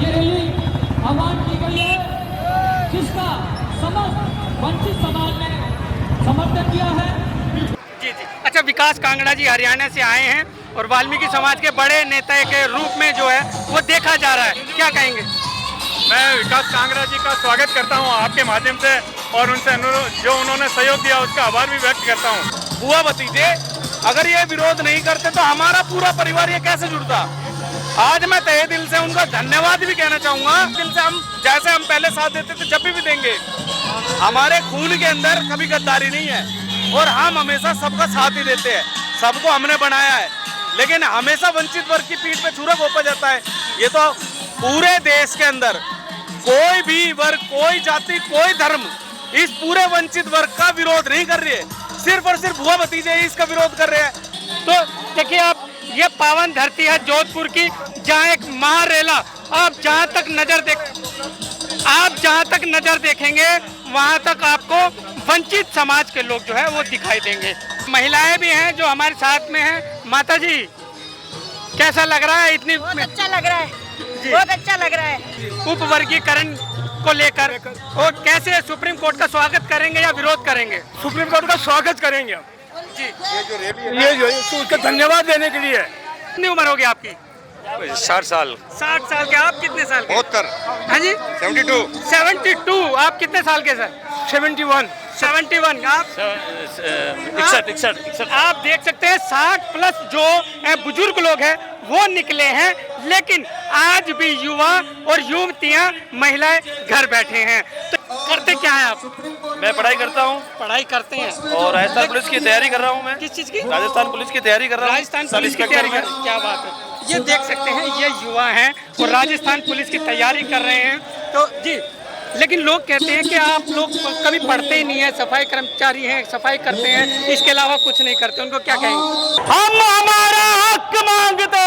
ये रैली आह्वान की गई है, जिसका समस्त वंचित समाज ने समर्थन किया है। जी जी। अच्छा, विकास कांगड़ा जी हरियाणा से आए हैं और वाल्मीकि समाज के बड़े नेता के रूप में जो है वो देखा जा रहा है, क्या कहेंगे? मैं विकास कांगड़ा जी का स्वागत करता हूं आपके माध्यम से और उनसे जो उन्होंने सहयोग दिया उसका आभार भी व्यक्त करता हूं। बुआ भतीजे अगर ये विरोध नहीं करते तो हमारा पूरा परिवार ये कैसे जुड़ता। आज मैं तहे दिल से उनका धन्यवाद भी कहना चाहूंगा। दिल से हम जैसे हम पहले साथ देते थे जब भी देंगे। हमारे खून के अंदर कभी गद्दारी नहीं है और हम हमेशा सबका साथ ही देते हैं। सबको हमने बनाया है, लेकिन हमेशा वंचित वर्ग की पीठ पे छुरा घोंपा जाता है। ये तो पूरे देश के अंदर कोई भी वर्ग, कोई जाति, कोई धर्म इस पूरे वंचित वर्ग का विरोध नहीं कर रही है। सिर्फ और सिर्फ बुआ भतीजे ही इसका विरोध कर रहे हैं। तो देखिए, आप ये पावन धरती है जोधपुर की, जहाँ एक महारेला आप जहाँ तक नजर देखेंगे वहाँ तक आपको वंचित समाज के लोग जो है वो दिखाई देंगे। महिलाएं भी हैं जो हमारे साथ में हैं। माता जी, कैसा लग रहा है? इतनी बहुत अच्छा लग रहा है, बहुत अच्छा लग रहा है। उपवर्गीकरण को लेकर और कैसे सुप्रीम कोर्ट का स्वागत करेंगे या विरोध करेंगे? सुप्रीम कोर्ट का स्वागत करेंगे हम जी। ये जो उसका धन्यवाद देने के लिए। कितनी उम्र होगी आपकी? 60 साल। 60 साल के। आप कितने साल के? 72। हाँ जी, 72। 72। आप कितने साल के सर? 71। 71। आप 61। आप देख सकते हैं 60 प्लस जो बुजुर्ग लोग हैं वो निकले हैं, लेकिन आज भी युवा और युवतियां, महिलाएं घर बैठे हैं। तो करते क्या है आप? मैं पढ़ाई करता हूँ पढ़ाई करते हैं और राजस्थान पुलिस की तैयारी कर रहा हूँ। मैं किस चीज की? राजस्थान पुलिस की तैयारी कर रहा हूँ। राजस्थान पुलिस की तैयारी कर। क्या बात है। ये देख सकते हैं, ये युवा हैं और राजस्थान पुलिस की तैयारी कर रहे हैं। तो जी, लेकिन लोग कहते हैं कि आप लोग कभी पढ़ते ही नहीं है, सफाई कर्मचारी हैं, सफाई करते हैं, इसके अलावा कुछ नहीं करते। उनको क्या कहेंगे? हम हमारा हक मांगते,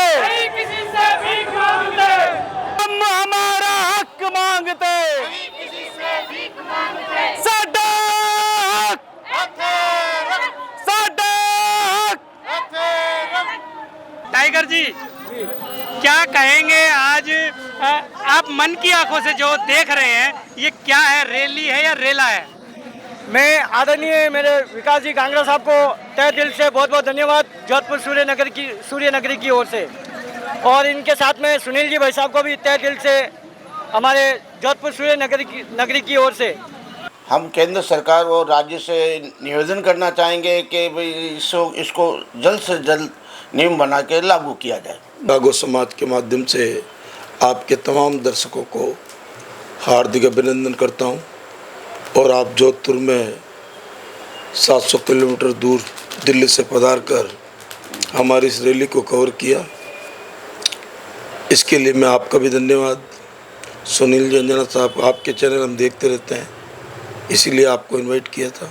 किसी से भीख मांगते, हम हमारा हक मांगते, साडा हक। टाइगर जी, क्या कहेंगे? आज आप मन की आंखों से जो देख रहे हैं, ये क्या है? रैली है या रेला है? मैं आदरणीय मेरे विकास जी कांगड़ा साहब को तहे दिल से बहुत बहुत धन्यवाद जोधपुर सूर्य नगरी की ओर से, और इनके साथ में सुनील जी भाई साहब को भी तहे दिल से हमारे जोधपुर सूर्य नगरी की ओर से। हम केंद्र सरकार और राज्य से निवेदन करना चाहेंगे कि भाई इसको जल्द से जल्द नियम बना के लागू किया जाए। नागो समाज के माध्यम से आपके तमाम दर्शकों को हार्दिक अभिनंदन करता हूं और आप जोधपुर में 700 किलोमीटर दूर दिल्ली से पधार कर हमारी इस रैली को कवर किया, इसके लिए मैं आपका भी धन्यवाद। सुनील जी, अंजना साहब, आपके चैनल हम देखते रहते हैं, इसीलिए आपको इनवाइट किया था।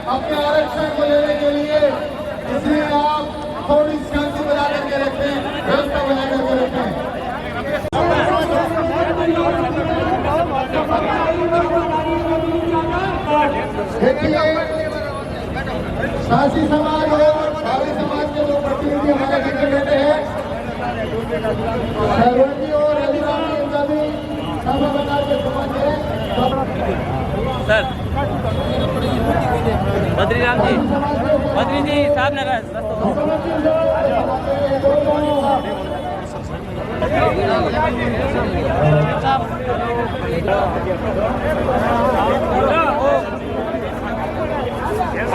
अपने आरक्षण को लेने के लिए, इसलिए आप थोड़ी शांति बना करके रखें, व्यवस्था बना करके रखें। देखिए, शासी समाज और भावी समाज के जो प्रतिनिधि हमारे बीच में बैठे हैं, सहयोगी और अधिकारी, इनका भी सभी प्रकार के समाज है। सर बद्रीराम जी, बद्री जी साहब नाराज।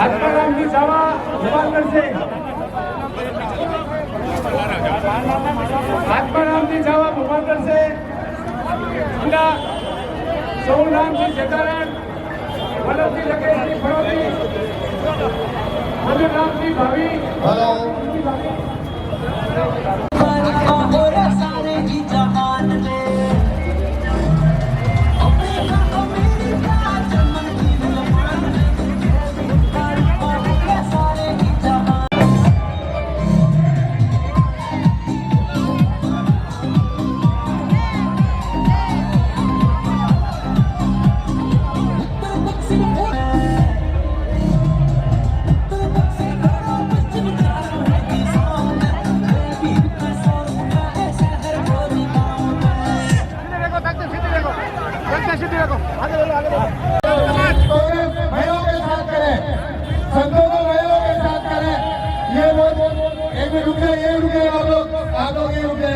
आत्माराम जी जावा भुवनगढ़ से, आत्माराम जी जावा भुवनगढ़ से, सोमनाथ जी जटारण, वल्लभ जी लगे जी फड़ोती, मधुराम जी भावी, कांग्रेस महिलाओं के साथ करें, संतों को महिलाओं के साथ करें। ये वो एक मिनट रुक जाए, ये रुके आप लोग ये रुक जाए।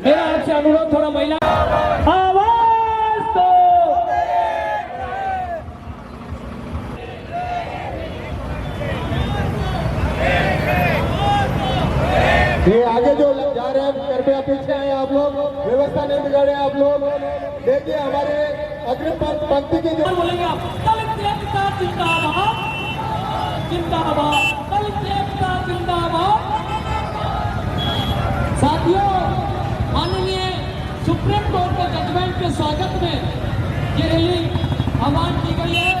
मेरा आपसे अनुरोध, थोड़ा महिला आवाज दो। ये आगे जो जा रहे हैं कृपया पीछे आए आप लोग, व्यवस्था नहीं बिगाड़े आप लोग। देखिए हमारे अग्रिम पंक्ति के जो बोलेंगे आप, दलित एकता जिंदाबाद, जिंदाबाद, दलित एकता जिंदाबाद। साथियों, माननीय सुप्रीम कोर्ट के जजमेंट के स्वागत में ये रैली आह्वान की गई है,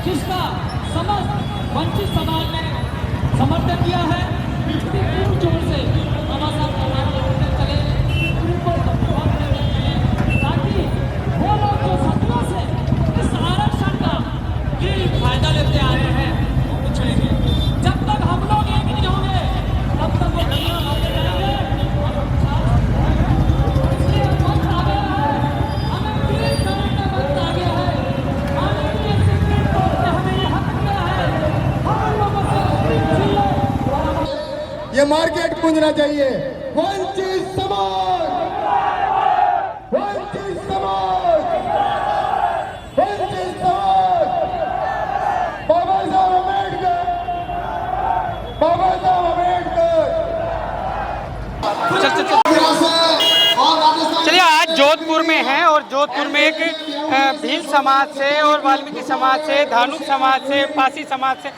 जिसका समस्त वंचित समाज ने समर्थन किया है। पूर्ण जोर से बाबा साहब का नारा लगाते चले, सुप्रीम कोर्ट का प्रभाव करते चले, ताकि वो लोग जो सदियों से इस आरक्षण का ये फायदा लेते आ रहे हैं वो पिछड़ेंगे। जब तक हम लोग एक नहीं होंगे तब तक वो दुनिया आगे जाएंगे। इसलिए वक्त आ गया है, हमें प्लीज समझना वक्त आ गया है। माननीय सुप्रीम कोर्ट ने हमें ये हक दिया है, हम लोगों से ये मार्केट गूंजना चाहिए। वंचित समाज, वंचित समाज, वंचित समाज। बाबा साहब अम्बेडकर, बाबा साहब अम्बेडकर। चलिए, आज जोधपुर में हैं और जोधपुर में एक भील समाज से और वाल्मीकि समाज से, धानुक समाज से, पासी समाज से,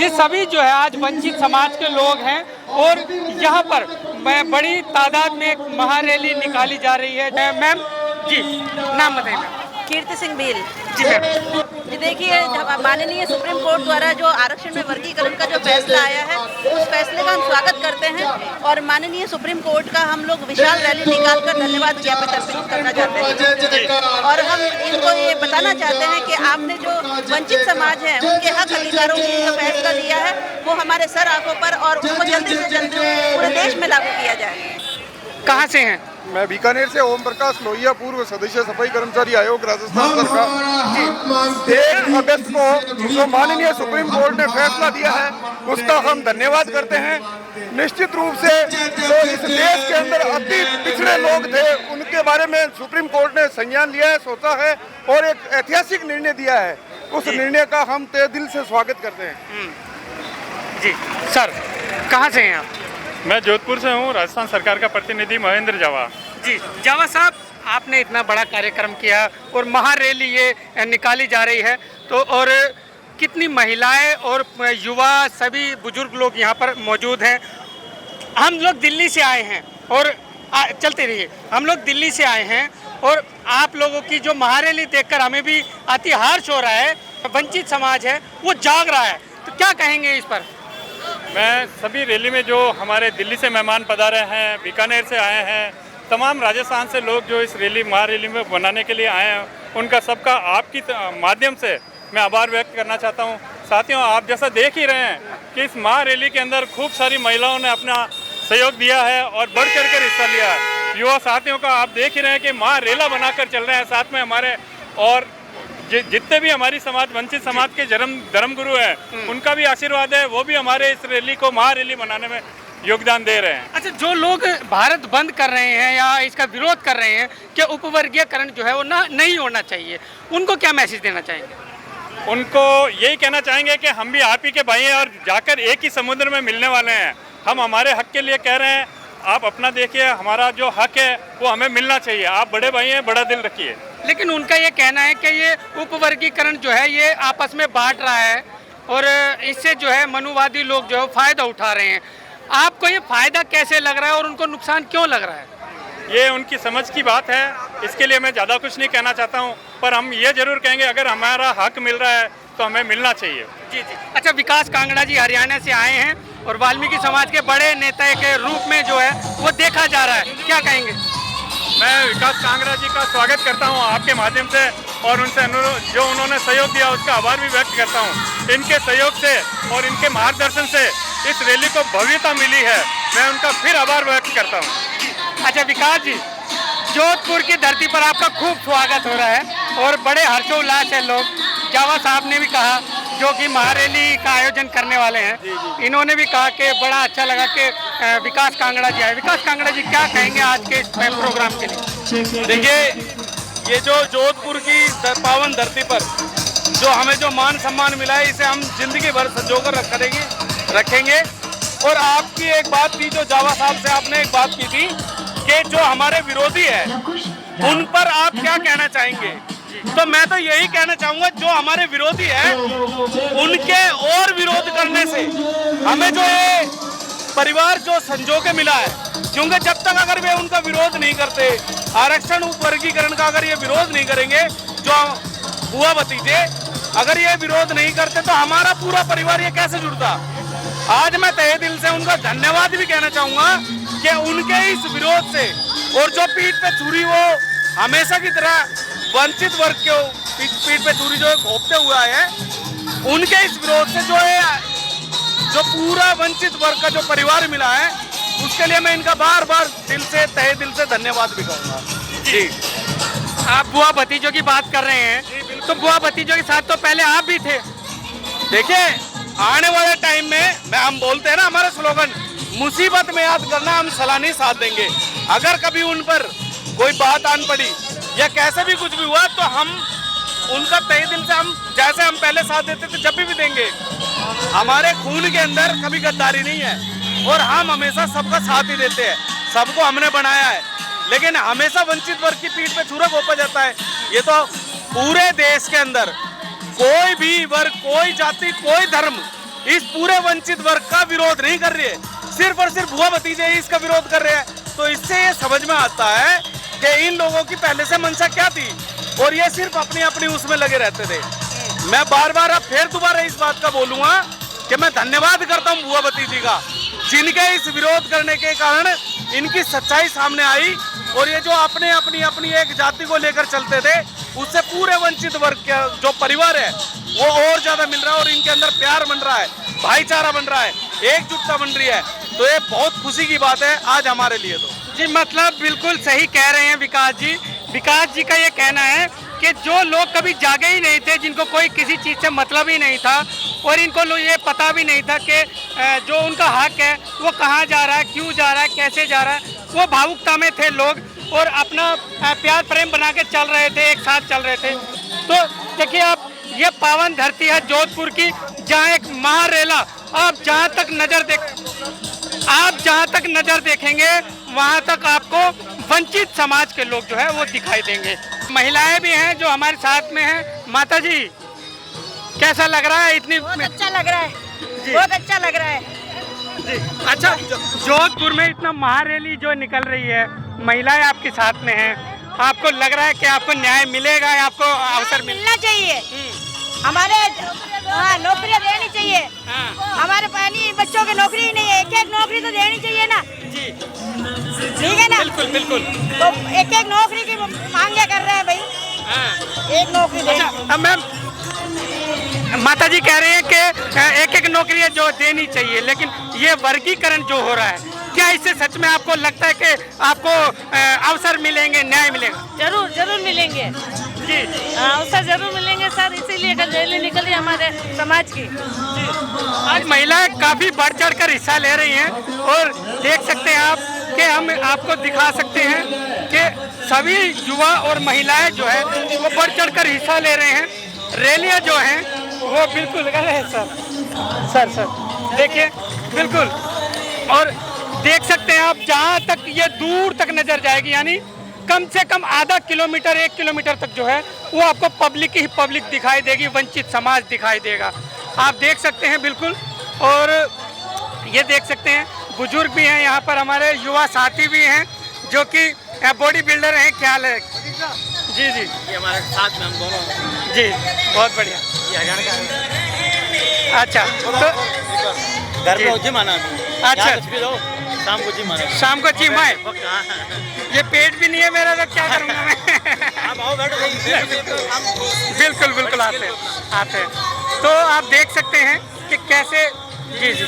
ये सभी जो है आज वंचित समाज के लोग हैं। और यहाँ पर बड़ी तादाद में एक महारैली निकाली जा रही है। मैम जी, नाम बताइए। मैम कीर्ति सिंह भील। जी मैम। जी देखिए, माननीय सुप्रीम कोर्ट द्वारा जो आरक्षण में वर्गीकरण का जो फैसला आया है, उस फैसले का हम स्वागत करते हैं और माननीय सुप्रीम कोर्ट का हम लोग विशाल रैली निकालकर धन्यवाद ज्ञापित अर्पित करना चाहते हैं। और हम इनको ये बताना चाहते हैं कि आपने जो वंचित समाज है उनके हक अधिकारों के लिए जो फैसला लिया है वो हमारे सर आंखों पर, और उसको जल्दी से जल्दी पूरे देश में लागू किया जाए। कहाँ से हैं? मैं बीकानेर से ओम प्रकाश लोहिया, पूर्व सदस्य सफाई कर्मचारी आयोग राजस्थान सरकार। 1 अगस्त को जो माननीय सुप्रीम कोर्ट ने फैसला दिया है उसका हम धन्यवाद करते हैं। निश्चित रूप से जो इस देश के अंदर अति पिछड़े लोग थे उनके बारे में सुप्रीम कोर्ट ने संज्ञान लिया है, सोचा है और एक ऐतिहासिक निर्णय दिया है। उस निर्णय का हम तहे दिल से स्वागत करते हैं। जी सर, कहाँ से हैं आप? मैं जोधपुर से हूँ, राजस्थान सरकार का प्रतिनिधि महेंद्र जावा। जी जावा साहब, आपने इतना बड़ा कार्यक्रम किया और महारैली ये निकाली जा रही है, तो और कितनी महिलाएं और युवा, सभी बुजुर्ग लोग यहाँ पर मौजूद हैं। हम लोग दिल्ली से आए हैं और चलते रहिए, हम लोग दिल्ली से आए हैं और आप लोगों की जो महारैली देखकर हमें भी अति हर्ष हो रहा है। वंचित समाज है वो जाग रहा है, तो क्या कहेंगे इस पर? मैं सभी रैली में जो हमारे दिल्ली से मेहमान पधारे हैं, बीकानेर से आए हैं, तमाम राजस्थान से लोग जो इस रैली महारैली में बनाने के लिए आए हैं, उनका सबका आपकी माध्यम से मैं आभार व्यक्त करना चाहता हूं। साथियों, आप जैसा देख ही रहे हैं कि इस महारैली के अंदर खूब सारी महिलाओं ने अपना सहयोग दिया है और बढ़ चढ़ कर हिस्सा लिया है। युवा साथियों का आप देख ही रहे हैं कि महारेला बनाकर चल रहे हैं साथ में हमारे, और जितने भी हमारी समाज, वंचित समाज के धर्मगुरु हैं, उनका भी आशीर्वाद है। वो भी हमारे इस रैली को महारैली बनाने में योगदान दे रहे हैं। अच्छा, जो लोग भारत बंद कर रहे हैं या इसका विरोध कर रहे हैं कि उपवर्गीयकरण जो है वो नहीं होना चाहिए, उनको क्या मैसेज देना चाहेंगे? उनको यही कहना चाहेंगे कि हम भी आप ही के भाई हैं और जाकर एक ही समुद्र में मिलने वाले हैं। हम हमारे हक के लिए कह रहे हैं, आप अपना देखिए, हमारा जो हक है वो हमें मिलना चाहिए। आप बड़े भाई हैं, बड़ा दिल रखिए। लेकिन उनका ये कहना है कि ये उपवर्गीकरण जो है ये आपस में बांट रहा है और इससे जो है मनुवादी लोग जो है फ़ायदा उठा रहे हैं। आपको ये फ़ायदा कैसे लग रहा है और उनको नुकसान क्यों लग रहा है? ये उनकी समझ की बात है, इसके लिए मैं ज़्यादा कुछ नहीं कहना चाहता हूँ, पर हम ये जरूर कहेंगे अगर हमारा हक मिल रहा है तो हमें मिलना चाहिए। जी जी। अच्छा, विकास कांगड़ा जी हरियाणा से आए हैं और वाल्मीकि समाज के बड़े नेता के रूप में जो है वो देखा जा रहा है, क्या कहेंगे? मैं विकास कांगड़ा जी का स्वागत करता हूं आपके माध्यम से और उनसे अनुरोध जो उन्होंने सहयोग दिया उसका आभार भी व्यक्त करता हूं। इनके सहयोग से और इनके मार्गदर्शन से इस रैली को भव्यता मिली है, मैं उनका फिर आभार व्यक्त करता हूँ। अच्छा विकास जी, जोधपुर की धरती पर आपका खूब स्वागत हो रहा है और बड़े हर्षोल्लास है लोग। जावा साहब ने भी कहा, जो कि महारैली का आयोजन करने वाले हैं, इन्होंने भी कहा कि बड़ा अच्छा लगा कि विकास कांगड़ा जी आए। विकास कांगड़ा जी क्या कहेंगे आज के इस प्रोग्राम के लिए? देखिए, ये जो जोधपुर की पावन धरती पर जो हमें जो मान सम्मान मिला है, इसे हम जिंदगी भर संजोकर रखेंगे। और आपकी एक बात थी, जो जावा साहब से आपने एक बात की थी कि जो हमारे विरोधी है उन पर आप क्या कहना चाहेंगे? तो मैं तो यही कहना चाहूंगा, जो हमारे विरोधी है उनके और विरोध करने से हमें जो ये परिवार जो संजो के मिला है, क्योंकि जब तक अगर वे उनका विरोध नहीं करते, आरक्षण वर्गीकरण का अगर ये विरोध नहीं करेंगे, जो बुआ भतीजे अगर ये विरोध नहीं करते, तो हमारा पूरा परिवार ये कैसे जुड़ता? आज मैं तहे दिल से उनका धन्यवाद भी कहना चाहूंगा कि उनके इस विरोध से, और जो पीठ पे छुरी वो हमेशा की तरह वंचित वर्ग के पीठ पे छुरी जो घोंपते हुए आए हैं, उनके इस विरोध से जो पूरा वंचित वर्ग का जो परिवार मिला है, उसके लिए मैं इनका बार बार तहे दिल से धन्यवाद भी कहूँगा। जी, आप बुआ भतीजों की बात कर रहे हैं, तो बुआ भतीजों के साथ तो पहले आप भी थे। देखिए, आने वाले टाइम में हम बोलते हैं ना, हमारा स्लोगन, मुसीबत में याद करना, हम सलानी साथ देंगे। अगर कभी उन पर कोई बात आन पड़ी या कैसे भी कुछ भी हुआ, तो हम उनका तहे दिल से, हम जैसे हम पहले साथ देते थे जब भी देंगे। हमारे खून के अंदर कभी गद्दारी नहीं है और हम हमेशा सबका साथ ही देते हैं। सबको हमने बनाया है, लेकिन हमेशा वंचित वर्ग की पीठ पे छुरा घोंपा जाता है। ये तो पूरे देश के अंदर कोई भी वर्ग, कोई जाति, कोई धर्म इस पूरे वंचित वर्ग का विरोध नहीं कर रही है, सिर्फ और सिर्फ बुआ भतीजे ही इसका विरोध कर रहे हैं। तो इससे ये समझ में आता है कि इन लोगों की पहले से मंशा क्या थी, और ये सिर्फ अपनी उसमें लगे रहते थे। मैं बार बार अब फिर दोबारा इस बात का बोलूंगा कि मैं धन्यवाद करता हूँ बुआ भतीजी का, जिनके इस विरोध करने के कारण इनकी सच्चाई सामने आई, और ये जो अपनी एक जाति को लेकर चलते थे, उससे पूरे वंचित वर्ग का जो परिवार है वो और ज्यादा मिल रहा है, और इनके अंदर प्यार बन रहा है, भाईचारा बन रहा है, एकजुटता बन रही है। तो ये बहुत खुशी की बात है आज हमारे लिए। तो जी, मतलब बिल्कुल सही कह रहे हैं विकास जी। विकास जी का ये कहना है कि जो लोग कभी जागे ही नहीं थे, जिनको कोई किसी चीज़ से मतलब ही नहीं था, और इनको ये पता भी नहीं था कि जो उनका हक है वो कहाँ जा रहा है, क्यों जा रहा है, कैसे जा रहा है, वो भावुकता में थे लोग और अपना प्यार प्रेम बना के चल रहे थे, एक साथ चल रहे थे। तो देखिए, आप ये पावन धरती है जोधपुर की, जहाँ एक महारेला, आप जहाँ तक नज़र देखेंगे वहाँ तक आपको वंचित समाज के लोग जो है वो दिखाई देंगे। महिलाएं भी हैं जो हमारे साथ में हैं। माता जी, कैसा लग रहा है? बहुत अच्छा लग रहा है, बहुत अच्छा लग रहा है जी। अच्छा, जोधपुर में इतना महारैली जो निकल रही है, महिलाएं आपके साथ में हैं, आपको लग रहा है कि आपको न्याय मिलेगा या आपको अवसर मिलना चाहिए? हमारे नौकरियाँ देनी चाहिए। हमारे पानी बच्चों की नौकरी ही नहीं है, एक नौकरी तो देनी चाहिए ना जी। ठीक है ना? बिल्कुल बिल्कुल। तो एक नौकरी की मांगे कर रहे हैं भाई, एक नौकरी देनी। अच्छा मैम, माता जी कह रहे हैं कि एक नौकरी जो देनी चाहिए, लेकिन ये वर्गीकरण जो हो रहा है, क्या इससे सच में आपको लगता है कि आपको अवसर मिलेंगे, न्याय मिलेगा? जरूर मिलेंगे जी, अवसर जरूर मिलेंगे सर, इसीलिए कल रैली निकली हमारे समाज की। आज महिलाएं काफी बढ़ चढ़ कर हिस्सा ले रही हैं, और देख सकते हैं आप कि हम आपको दिखा सकते हैं कि सभी युवा और महिलाएं जो है वो बढ़ चढ़ कर हिस्सा ले रहे हैं। रैलियां जो हैं वो बिल्कुल सर देखिए बिल्कुल, और देख सकते हैं आप जहाँ तक ये दूर तक नजर जाएगी, यानी कम से कम आधा किलोमीटर 1 किलोमीटर तक जो है वो आपको पब्लिक ही पब्लिक दिखाई देगी, वंचित समाज दिखाई देगा। आप देख सकते हैं बिल्कुल, और ये देख सकते हैं बुजुर्ग भी हैं यहाँ पर, हमारे युवा साथी भी हैं जो कि बॉडी बिल्डर हैं। ख्याल है जी जी, ये हमारे साथ में हम दोनों जी, बहुत बढ़िया। ये हरियाणा का है। अच्छा, तो घर में जिम आना, अच्छा, शाम को जिम आना, शाम को जिम आए। ये पेट भी नहीं है मेरा, तो क्या करूँगा मैं? आप आओ, बैठो। बिल्कुल बिल्कुल आते हैं। तो आप देख सकते हैं कि कैसे जी जी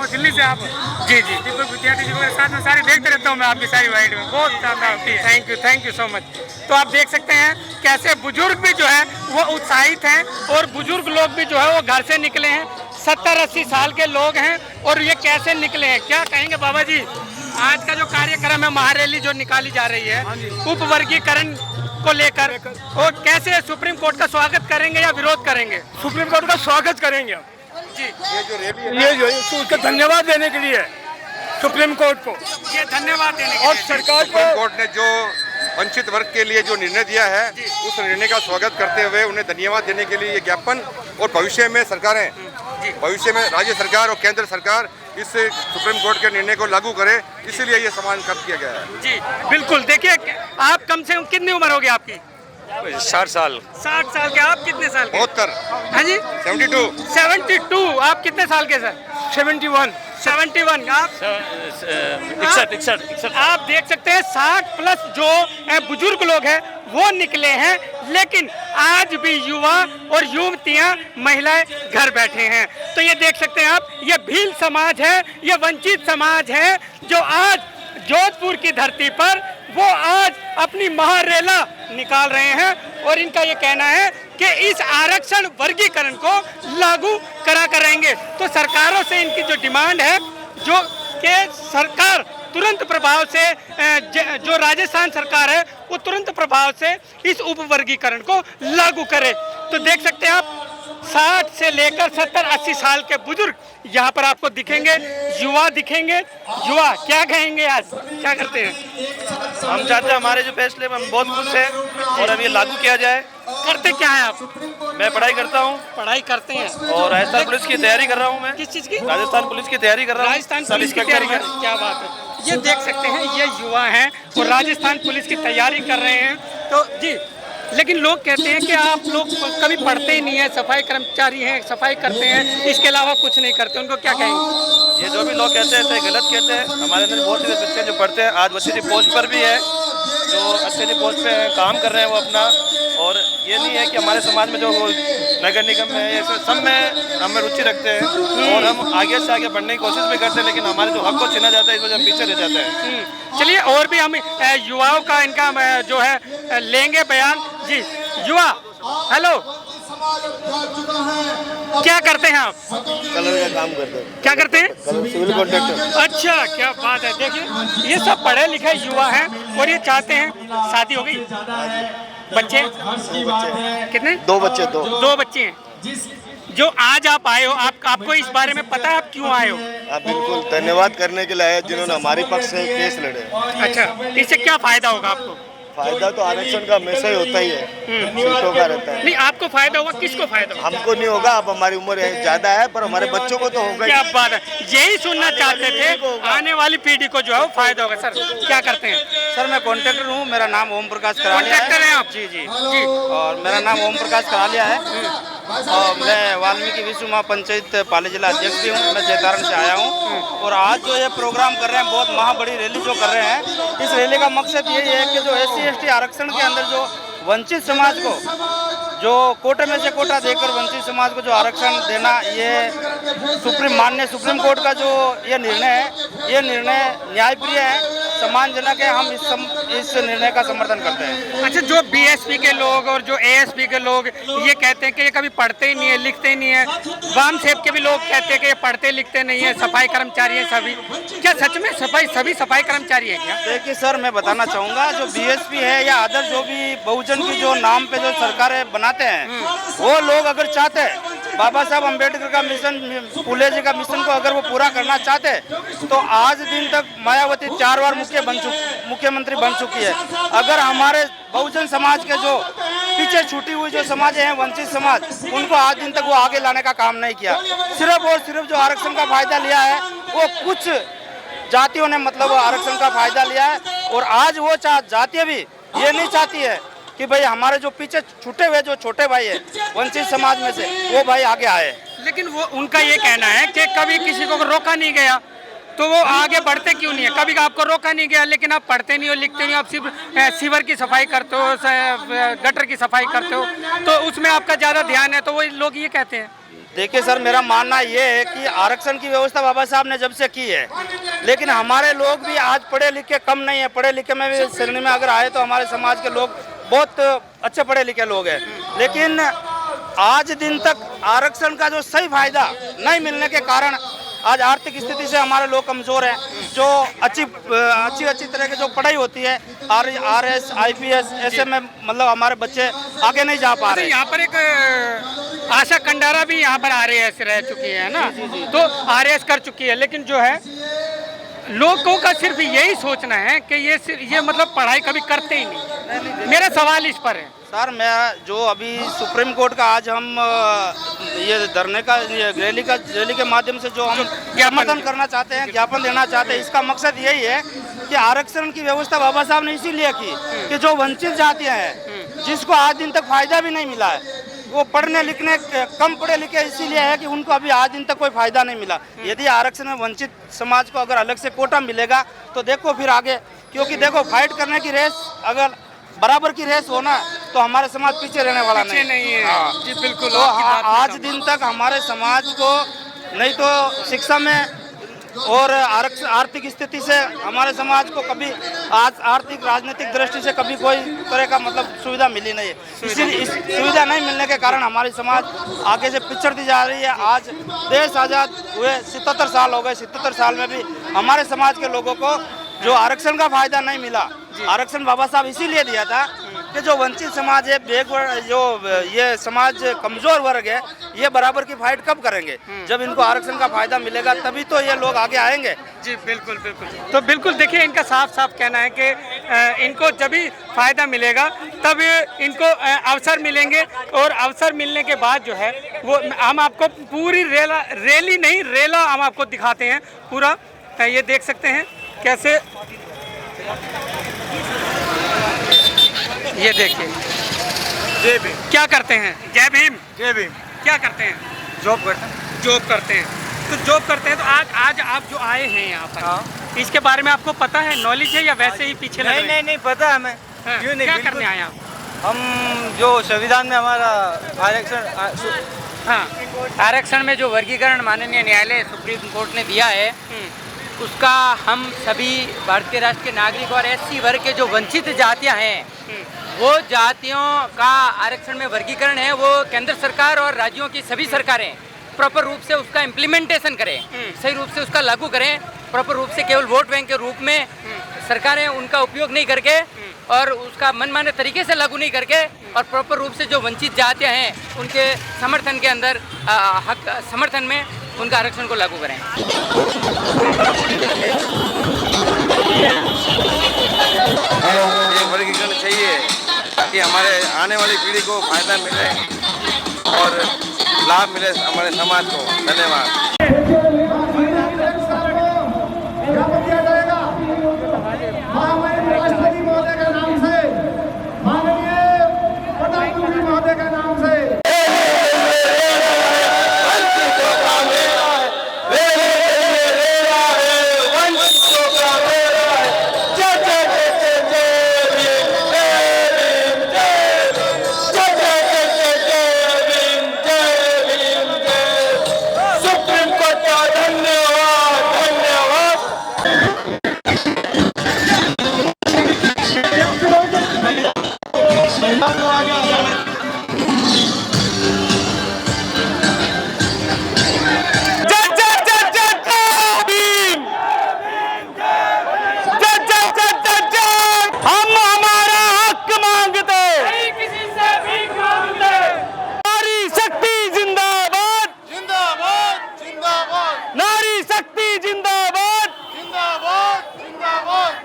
दिल्ली से आप? जी जी विद्यार्थी जी के साथ में सारी देखते रहता हूँ मैं आपकी सारी वाइड में, बहुत शानदार होती है। Thank you so much. तो आप देख सकते हैं कैसे बुजुर्ग भी जो है वो उत्साहित हैं और बुजुर्ग लोग भी जो है वो घर से निकले हैं, 70-80 साल के लोग हैं और ये कैसे निकले हैं, क्या कहेंगे बाबा जी? आज का जो कार्यक्रम है, महारैली जो निकाली जा रही है उप वर्गीकरण को लेकर, और कैसे सुप्रीम कोर्ट का स्वागत करेंगे या विरोध करेंगे? सुप्रीम कोर्ट का स्वागत करेंगे जी। ये जो उसका धन्यवाद देने के लिए सुप्रीम कोर्ट को, ये धन्यवाद देने के और लिए। सरकार सुप्रीम को कोर्ट ने जो वंचित वर्ग के लिए जो निर्णय दिया है उस निर्णय का स्वागत करते हुए उन्हें धन्यवाद देने के लिए ये ज्ञापन, और भविष्य में सरकारें, भविष्य में राज्य सरकार और केंद्र सरकार इस सुप्रीम कोर्ट के निर्णय को लागू करे, इसीलिए ये सम्मान खत्म किया गया है। जी बिल्कुल। देखिए आप कम से कम कितनी उम्र होगी आपकी? 60 साल। 60 साल के। आप कितने साल के? 72। हाँ जी 72। आप कितने साल के सर? 71। आप 61। आप देख सकते हैं 60 प्लस जो बुजुर्ग लोग हैं वो निकले हैं, लेकिन आज भी युवा और युवतियां, महिलाएं घर बैठे हैं। तो ये देख सकते हैं आप, ये भील समाज है, ये वंचित समाज है जो आज जोधपुर की धरती पर वो आज अपनी महारेला निकाल रहे हैं और इनका ये कहना है कि इस आरक्षण वर्गीकरण को लागू करा करेंगे। तो सरकारों से इनकी जो डिमांड है जो कि सरकार तुरंत प्रभाव से, जो राजस्थान सरकार है वो तुरंत प्रभाव से इस उप वर्गीकरण को लागू करे। तो देख सकते हैं आप 60 से लेकर 70-80 साल के बुजुर्ग यहाँ पर आपको दिखेंगे, युवा दिखेंगे। युवा क्या कहेंगे, आज क्या करते हैं? हम चाहते हैं हमारे जो फैसले में हम बहुत खुश हैं और अब ये लागू किया जाए। करते क्या है आप? मैं पढ़ाई करता हूँ। पढ़ाई करते हैं और राजस्थान पुलिस की तैयारी कर रहा हूँ। मैं किस चीज़ की? राजस्थान पुलिस की तैयारी कर रहा हूँ। राजस्थान पुलिस की तैयारी कर, क्या बात है। ये देख सकते हैं ये युवा हैं और राजस्थान पुलिस की तैयारी कर रहे हैं। तो जी, लेकिन लोग कहते हैं कि आप लोग कभी पढ़ते ही नहीं है, सफाई कर्मचारी हैं, सफाई करते हैं, इसके अलावा कुछ नहीं करते, उनको क्या कहेंगे? ये जो भी लोग कहते हैं गलत कहते हैं। हमारे अंदर बहुत से बच्चे जो पढ़ते हैं, आज अच्छी पोस्ट पर भी है, जो अच्छी पोस्ट पे काम कर रहे हैं वो अपना। और ये नहीं है कि हमारे समाज में जो नगर निगम में ये सब में हमें रुचि रखते हैं और हम आगे से आगे बढ़ने की कोशिश भी करते हैं, लेकिन हमारे जो हक को छीना जाता है इस वजह हम पीछे रह जाते हैं। चलिए और भी हम युवाओं का इनका जो है लेंगे बयान। जी युवा, हेलो, क्या करते हैं आप? कलर का काम करते हैं। क्या करते हैं? Civil contractor. अच्छा, क्या बात है। देखिए ये सब पढ़े लिखे युवा हैं और ये चाहते हैं, शादी हो गई, बच्चे कितने? 2 बच्चे। 2 बच्चे हैं। जो आज आप आए हो, आपको इस बारे में पता है आप क्यों आए हो? आप बिल्कुल धन्यवाद करने के लिए आए जिन्होंने हमारे पक्ष से केस लड़े। अच्छा, इससे क्या फायदा होगा आपको? फायदा तो आरक्षण का हमेशा ही होता ही है, सीटों का रहता है। नहीं, आपको फायदा होगा, किसको फायदा होगा? हमको नहीं होगा, अब हमारी उम्र ज्यादा है, पर हमारे बच्चों को तो होगा। क्या बात है, यही सुनना चाहते थे, आने वाली पीढ़ी को जो है वो फायदा होगा। सर क्या करते हैं? सर मैं कॉन्ट्रैक्टर हूँ, मेरा नाम ओम प्रकाश करालिया है। कॉन्ट्रैक्टर हैं आप? जी जी जी। और मेरा नाम ओम प्रकाश करालिया है और मैं वाल्मीकि विश्व महापंचायत पाली जिला अध्यक्ष भी हूँ। मैं जयतारण से आया हूँ और आज जो ये प्रोग्राम कर रहे हैं, बहुत महाबड़ी रैली जो कर रहे हैं, इस रैली का मकसद यही है कि जो SC/ST आरक्षण के अंदर जो वंचित समाज को जो कोटे में से कोटा देकर वंचित समाज को जो आरक्षण देना, ये माननीय सुप्रीम कोर्ट का जो ये निर्णय है, ये निर्णय न्यायप्रिय है, सम्मानजनक है। हम इस निर्णय का समर्थन करते हैं। अच्छा, जो BSP के लोग और जो ASP के लोग ये कहते हैं कि ये कभी पढ़ते ही नहीं है, लिखते ही नहीं है, वाम सेब के भी लोग कहते हैं कि ये पढ़ते लिखते नहीं है, सफाई कर्मचारी है सभी, क्या सच में सभी सफाई कर्मचारी है क्या? देखिए सर, मैं बताना चाहूँगा, जो BSP है या अदर जो भी बहुजन की जो नाम पे जो सरकारें बनाते हैं, वो लोग अगर चाहते हैं बाबा साहब अम्बेडकर का मिशन, फुले जी का मिशन को अगर वो पूरा करना चाहते तो आज दिन तक मायावती 4 बार मुख्यमंत्री बन चुकी है। अगर हमारे बहुजन समाज के जो पीछे छूटी हुई जो समाज है, वंचित समाज, उनको आज दिन तक वो आगे लाने का काम नहीं किया। सिर्फ और सिर्फ जो आरक्षण का फायदा लिया है वो कुछ जातियों ने, मतलब आरक्षण का फायदा लिया है। और आज वो जातियाँ भी ये नहीं चाहती है कि भाई हमारे जो पीछे छूटे हुए जो छोटे भाई है वंचित समाज में से, वो भाई आगे आए। लेकिन वो उनका ये कहना है कि कभी किसी को रोका नहीं गया, तो वो आगे बढ़ते क्यों नहीं है? कभी आपको रोका नहीं गया, लेकिन आप पढ़ते नहीं हो, लिखते नहीं हो, आप सिर्फ सीवर की सफाई करते हो, गटर की सफाई करते हो, तो उसमें आपका ज़्यादा ध्यान है, तो वो लोग ये कहते हैं। देखिए सर, मेरा मानना ये है कि आरक्षण की व्यवस्था बाबा साहब ने जब से की है, लेकिन हमारे लोग भी आज पढ़े लिखे कम नहीं है। पढ़े लिखे में भी श्रेणी में अगर आए तो हमारे समाज के लोग बहुत अच्छे पढ़े लिखे लोग हैं, लेकिन आज दिन तक आरक्षण का जो सही फायदा नहीं मिलने के कारण आज आर्थिक स्थिति से हमारे लोग कमज़ोर हैं। जो अच्छी तरह की जो पढ़ाई होती है RS IPS ऐसे में मतलब हमारे बच्चे आगे नहीं जा पा रहे। यहाँ पर एक आशा कंडारा भी यहाँ पर RAS रह चुकी है ना, तो RAS कर चुकी है, लेकिन जो है लोगों का सिर्फ यही सोचना है कि ये मतलब पढ़ाई कभी करते ही नहीं। मेरा सवाल इस पर है सर, मैं जो अभी सुप्रीम कोर्ट का आज हम ये धरने का रैली के माध्यम से जो हम समर्थन करना चाहते हैं, ज्ञापन देना चाहते हैं, इसका मकसद यही है कि आरक्षण की व्यवस्था बाबा साहब ने इसीलिए की कि जो वंचित जातियां हैं, जिसको आज दिन तक फायदा भी नहीं मिला है, वो पढ़ने लिखने कम पढ़े लिखे इसीलिए है कि उनको अभी आज दिन तक कोई फायदा नहीं मिला। यदि आरक्षण में वंचित समाज को अगर अलग से कोटा मिलेगा तो देखो फिर आगे, क्योंकि देखो फाइट करने की रेस अगर बराबर की रेस होना तो हमारे समाज पीछे रहने वाला नहीं है। जी बिल्कुल। तो आज दिन तक हमारे समाज को नहीं तो शिक्षा में और आर्थिक स्थिति से हमारे समाज को कभी आज आर्थिक राजनीतिक दृष्टि से कभी कोई तरह का मतलब सुविधा मिली नहीं है। इसीलिए इस सुविधा नहीं मिलने के कारण हमारी समाज आगे से पिछड़ती जा रही है। आज देश आज़ाद हुए 77 साल हो गए, 77 साल में भी हमारे समाज के लोगों को जो आरक्षण का फायदा नहीं मिला। आरक्षण बाबा साहब इसीलिए दिया था कि जो वंचित समाज है, जो ये समाज कमजोर वर्ग है, ये बराबर की फाइट कब करेंगे? जब इनको आरक्षण का फायदा मिलेगा तभी तो ये लोग आगे आएंगे। जी बिल्कुल बिल्कुल। तो बिल्कुल देखिए, इनका साफ साफ कहना है कि इनको जब भी फायदा मिलेगा तब इनको अवसर मिलेंगे, और अवसर मिलने के बाद जो है वो हम आपको पूरी रैली नहीं रेला हम आपको दिखाते हैं पूरा। ये देख सकते हैं कैसे, ये देखिए। जय भीम। क्या करते हैं? जय भीम। जय भीम। क्या करते हैं? जॉब करते हैं। जॉब करते हैं। तो जॉब करते हैं तो आज आप जो आए हैं यहाँ पर, हाँ। इसके बारे में आपको पता है, नॉलेज है, या वैसे ही पीछे लग रहे हैं? नहीं पता हमें। हाँ, क्यों नहीं? क्या करने आए आप? हम जो संविधान में हमारा आरक्षण में जो वर्गीकरण माननीय न्यायालय सुप्रीम कोर्ट ने दिया है, उसका हम सभी भारतीय राष्ट्र के नागरिक और SC वर्ग के जो वंचित जातियां हैं, वो जातियों का आरक्षण में वर्गीकरण है, वो केंद्र सरकार और राज्यों की सभी सरकारें प्रॉपर रूप से उसका इम्प्लीमेंटेशन करें, सही रूप से उसका लागू करें। प्रॉपर रूप से केवल वोट बैंक के रूप में सरकारें उनका उपयोग नहीं करके और उसका मनमाने तरीके से लागू नहीं करके, और प्रॉपर रूप से जो वंचित जातियां हैं उनके समर्थन के अंदर समर्थन में उनका आरक्षण को लागू करें। ये वर्गीकरण चाहिए ताकि हमारे आने वाली पीढ़ी को फायदा मिले और लाभ मिले हमारे समाज को। धन्यवाद। राष्ट्रपति महोदय का नाम से, माननीय प्रधानमंत्री महोदय का नाम से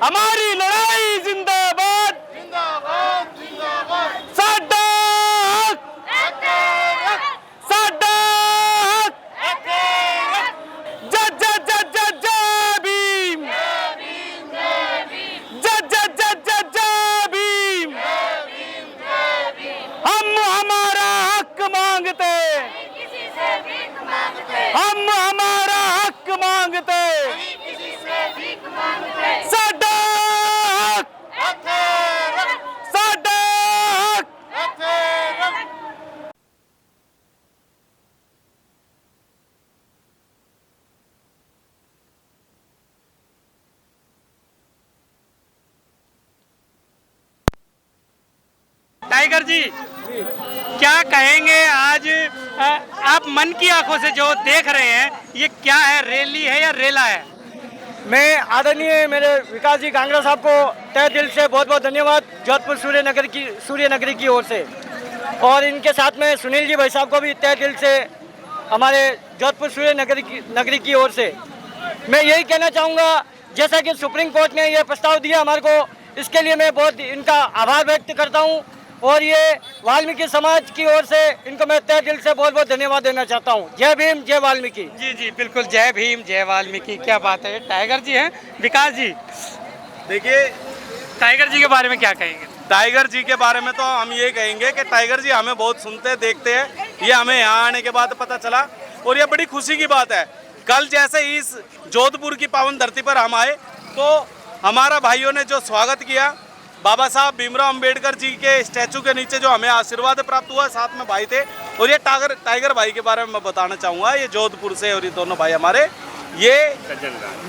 हमारी लड़ाई जिंदाबाद, जिंदाबाद, जिंदाबाद। साडा जय जय जय जय जय भीम, जय जय जय जय जय भीम। हम हमारा हक मांगते, हम हमारा हक मांगते। साडा टाइगर जी क्या कहेंगे आज आप मन की आंखों से जो देख रहे हैं, ये क्या है, रैली है या रेला है? मैं आदरणीय मेरे विकास जी कांगड़ा साहब को तहे दिल से बहुत बहुत धन्यवाद जोधपुर सूर्य नगरी की ओर से, और इनके साथ में सुनील जी भाई साहब को भी तहे दिल से हमारे जोधपुर सूर्य नगरी की ओर से मैं यही कहना चाहूँगा, जैसा कि सुप्रीम कोर्ट ने ये प्रस्ताव दिया हमारे को, इसके लिए मैं बहुत इनका आभार व्यक्त करता हूँ, और ये वाल्मीकि समाज की ओर से इनको मैं तहे दिल से बहुत बहुत धन्यवाद देना चाहता हूँ। जय भीम, जय वाल्मीकि। जी जी बिल्कुल, जय भीम जय वाल्मीकि। क्या बात है। टाइगर जी हैं, विकास जी देखिए, टाइगर जी के बारे में क्या कहेंगे? टाइगर जी के बारे में तो हम ये कहेंगे कि टाइगर जी हमें बहुत सुनते देखते हैं, ये हमें यहाँ आने के बाद पता चला, और ये बड़ी खुशी की बात है। कल जैसे इस जोधपुर की पावन धरती पर हम आए तो हमारा भाइयों ने जो स्वागत किया, बाबा साहब भीमराव अंबेडकर जी के स्टैचू के नीचे जो हमें आशीर्वाद प्राप्त हुआ, साथ में भाई थे। और ये टाइगर भाई के बारे में मैं बताना चाहूँगा, ये जोधपुर से, और ये दोनों भाई हमारे ये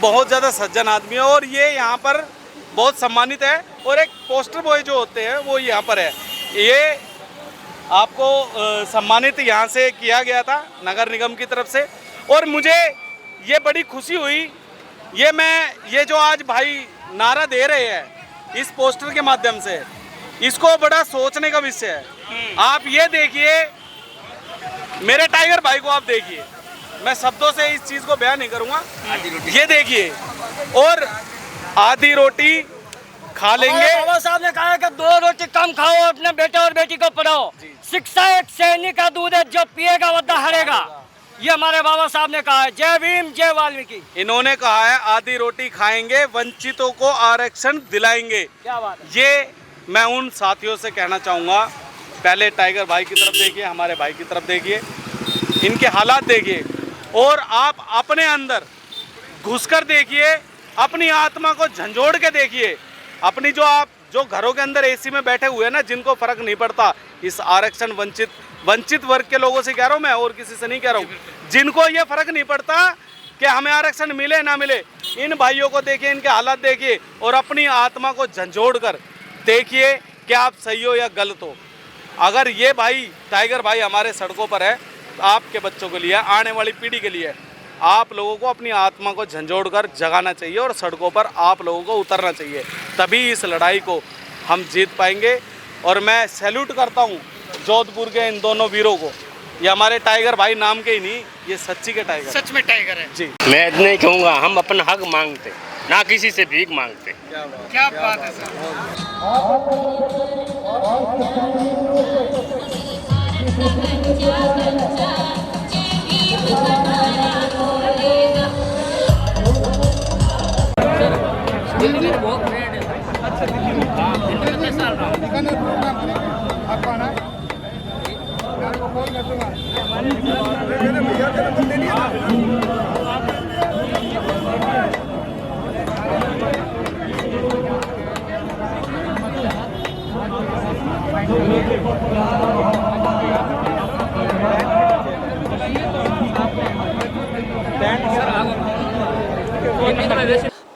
बहुत ज़्यादा सज्जन आदमी है, और ये यहाँ पर बहुत सम्मानित है। और एक पोस्टर बॉय जो होते हैं वो यहाँ पर है, ये आपको सम्मानित यहाँ से किया गया था नगर निगम की तरफ से। और मुझे ये बड़ी खुशी हुई, ये जो आज भाई नारा दे रहे हैं इस पोस्टर के माध्यम से, इसको बड़ा सोचने का विषय है। आप ये देखिए, मेरे टाइगर भाई को आप देखिए, मैं शब्दों से इस चीज़ को बयान नहीं करूँगा। ये देखिए, और आधी रोटी खा लेंगे। बाबा साहब ने कहा है कि 2 रोटी कम खाओ, अपने बेटे और बेटी को पढ़ाओ। शिक्षा एक सैनिक का दूध है, जो पिएगा वो हारेगा, ये हमारे बाबा साहब ने कहा है। जय भीम, जय वाल्मीकि। इन्होंने कहा है आधी रोटी खाएंगे, वंचितों को आरक्षण दिलाएंगे। क्या बात है। ये मैं उन साथियों से कहना चाहूँगा, पहले टाइगर भाई की तरफ देखिए, हमारे भाई की तरफ देखिए, इनके हालात देखिए, और आप अपने अंदर घुसकर देखिए, अपनी आत्मा को झंझोड़ के देखिए। अपनी जो घरों के अंदर एसी में बैठे हुए हैं ना, जिनको फर्क नहीं पड़ता इस आरक्षण वंचित वर्ग के लोगों से कह रहा हूँ मैं, और किसी से नहीं कह रहा हूँ, जिनको ये फर्क नहीं पड़ता कि हमें आरक्षण मिले ना मिले, इन भाइयों को देखिए, इनके हालात देखिए, और अपनी आत्मा को झंझोड़ कर देखिए कि आप सही हो या गलत हो। अगर ये भाई टाइगर भाई हमारे सड़कों पर है, तो आपके बच्चों के लिए, आने वाली पीढ़ी के लिए, आप लोगों को अपनी आत्मा को झंझोड़ कर जगाना चाहिए, और सड़कों पर आप लोगों को उतरना चाहिए, तभी इस लड़ाई को हम जीत पाएंगे। और मैं सैल्यूट करता हूँ जोधपुर के इन दोनों वीरों को। ये हमारे टाइगर भाई नाम के ही नहीं, ये सच्ची के टाइगर, सच में टाइगर है जी। मैं इतना ही कहूँगा, हम अपना हक मांगते, ना किसी से भीख मांगते। क्या बात है सर।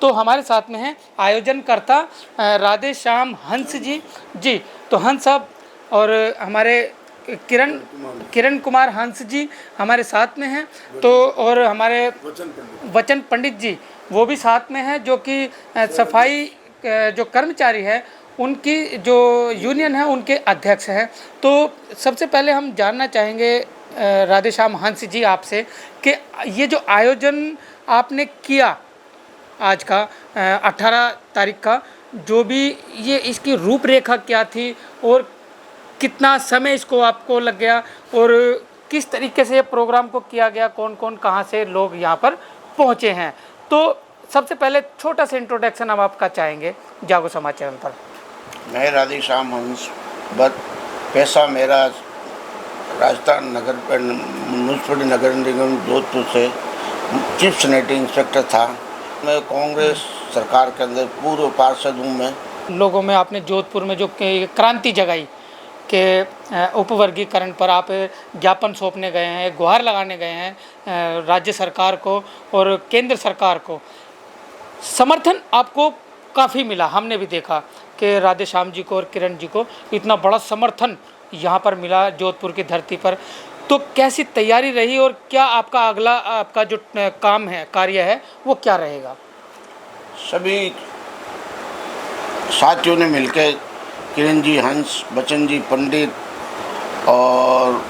तो हमारे साथ में हैं आयोजनकर्ता राधे श्याम हंस जी। तो हंस साहब और हमारे किरण कुमार हंस जी हमारे साथ में हैं। तो और हमारे वचन पंडित जी वो भी साथ में हैं, जो कि सफाई जो कर्मचारी है उनकी जो यूनियन है उनके अध्यक्ष हैं। तो सबसे पहले हम जानना चाहेंगे राधे श्याम हंस जी आपसे कि ये जो आयोजन आपने किया आज का 18 तारीख का, जो भी ये इसकी रूपरेखा क्या थी और कितना समय इसको आपको लग गया, और किस तरीके से ये प्रोग्राम को किया गया, कौन कौन कहाँ से लोग यहाँ पर पहुँचे हैं। तो सबसे पहले छोटा सा इंट्रोडक्शन हम आपका चाहेंगे जागो समाज चैनल पर। मैं राधे श्याम हंस, बट पैसा मेरा राजस्थान म्यूनसिपल नगर निगम जोधपुर से चीफ सैनिटरी इंस्पेक्टर था। मैं कांग्रेस सरकार के अंदर पूर्व पार्षद हूँ। मैं लोगों में आपने जोधपुर में जो क्रांति जगाई के उपवर्गीकरण पर आप ज्ञापन सौंपने गए हैं, गुहार लगाने गए हैं राज्य सरकार को और केंद्र सरकार को, समर्थन आपको काफ़ी मिला। हमने भी देखा कि राधे श्याम जी को और किरण जी को इतना बड़ा समर्थन यहाँ पर मिला जोधपुर की धरती पर। तो कैसी तैयारी रही और क्या आपका अगला आपका जो काम है, कार्य है, वो क्या रहेगा? सभी साथियों ने मिलकर किरण जी हंस, बच्चन जी पंडित और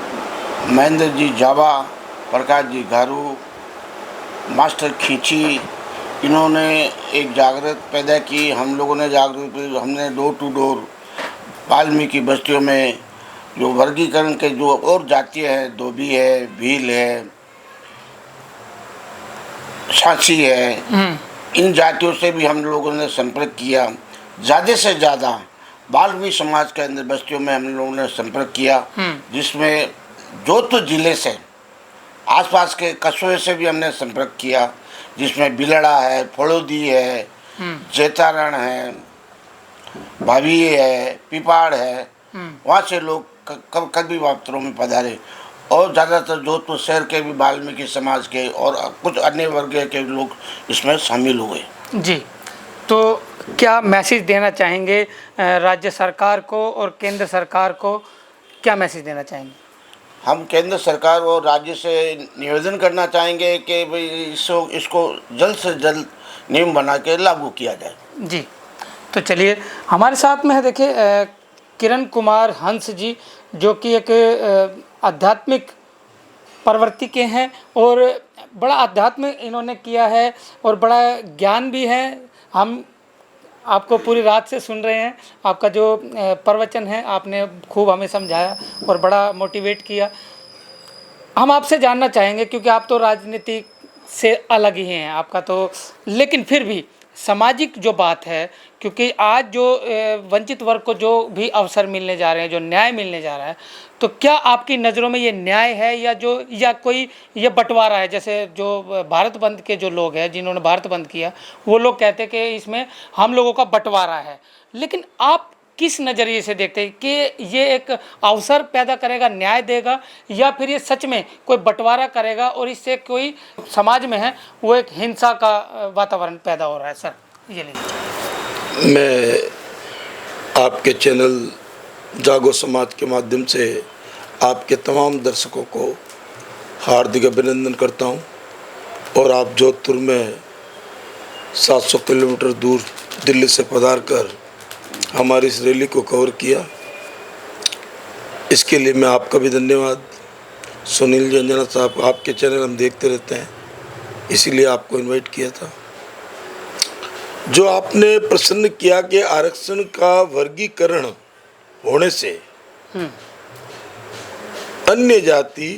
महेंद्र जी जावा, प्रकाश जी गारू, मास्टर खींची, इन्होंने एक जागृत पैदा की। हम लोगों ने जागृत, हमने डोर टू डोर वाल्मीकि बस्तियों में जो वर्गीकरण के जो और जातियाँ हैं, धोबी है, भील है, सांची है, इन जातियों से भी हम लोगों ने संपर्क किया। ज़्यादा से ज़्यादा बाल्मी समाज के अंदर बस्तियों में हम लोगों ने संपर्क किया, जिसमें जोधपुर जिले से आसपास के कस्बे से भी हमने संपर्क किया, जिसमें बिलड़ा है, फड़ोदी है, जेतारण है, भाभी है, पिपाड़ है, वहाँ से लोग कभी मात्रों में पधारे और ज़्यादातर जोधपुर शहर के भी वाल्मीकि समाज के और कुछ अन्य वर्ग के लोग इसमें शामिल हुए। जी, तो क्या मैसेज देना चाहेंगे राज्य सरकार को और केंद्र सरकार को, क्या मैसेज देना चाहेंगे? हम केंद्र सरकार और राज्य से निवेदन करना चाहेंगे कि भाई इसको जल्द से जल्द नियम बना के लागू किया जाए। जी, तो चलिए हमारे साथ में है, देखिए किरण कुमार हंस जी, जो कि एक आध्यात्मिक प्रवृत्ति के हैं और बड़ा अध्यात्म इन्होंने किया है और बड़ा ज्ञान भी है। हम आपको पूरी रात से सुन रहे हैं, आपका जो प्रवचन है आपने खूब हमें समझाया और बड़ा मोटिवेट किया। हम आपसे जानना चाहेंगे, क्योंकि आप तो राजनीति से अलग ही हैं आपका तो, लेकिन फिर भी सामाजिक जो बात है, क्योंकि आज जो वंचित वर्ग को जो भी अवसर मिलने जा रहे हैं, जो न्याय मिलने जा रहा है, तो क्या आपकी नज़रों में ये न्याय है या कोई ये बंटवारा है? जैसे जो भारत बंद के जो लोग हैं, जिन्होंने भारत बंद किया, वो लोग कहते हैं कि इसमें हम लोगों का बंटवारा है, लेकिन आप किस नज़रिए से देखते हैं कि ये एक अवसर पैदा करेगा, न्याय देगा, या फिर ये सच में कोई बंटवारा करेगा और इससे कोई समाज में है वो एक हिंसा का वातावरण पैदा हो रहा है? सर ये लीजिए। मैं आपके चैनल जागो समाज के माध्यम से आपके तमाम दर्शकों को हार्दिक अभिनंदन करता हूं और आप जोधपुर में 700 किलोमीटर दूर दिल्ली से पधार कर हमारी इस रैली को कवर किया, इसके लिए मैं आपका भी धन्यवाद। सुनील जी, अंजना साहब, आपके चैनल हम देखते रहते हैं, इसीलिए आपको इनवाइट किया था। जो आपने प्रश्न किया कि आरक्षण का वर्गीकरण होने से अन्य जाति